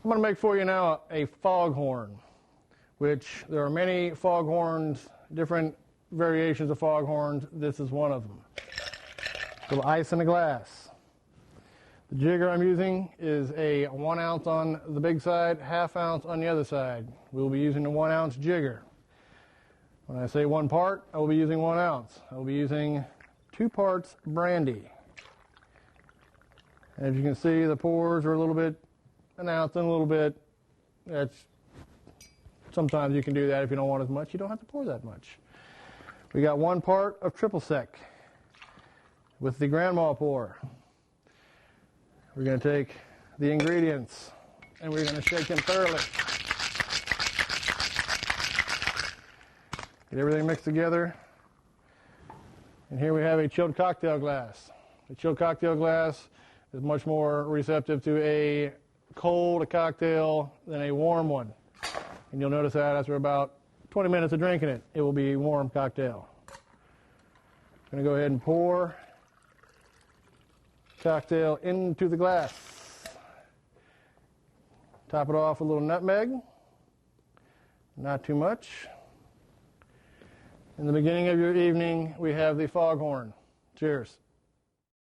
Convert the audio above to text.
I'm going to make for you now a foghorn, which there are many foghorns, different variations of foghorns. This is one of them. A little ice in a glass. The jigger I'm using is a 1 ounce on the big side, 1/2 ounce on the other side. We'll be using a 1 ounce jigger. When I say 1 part, I will be using 1 ounce. I will be using 2 parts brandy. As you can see, the pours are a little bit, an ounce and a little bit. Sometimes you can do that if you don't want as much. You don't have to pour that much. We got 1 part of triple sec with the grandma pour. We're going to take the ingredients and we're going to shake them thoroughly. Get everything mixed together. And here we have a chilled cocktail glass. A chilled cocktail glass is much more receptive to a cold cocktail than a warm one. And you'll notice that after about 20 minutes of drinking it, it will be a warm cocktail. I'm going to go ahead and pour cocktail into the glass. Top it off with a little nutmeg. Not too much. In the beginning of your evening, we have the foghorn. Cheers.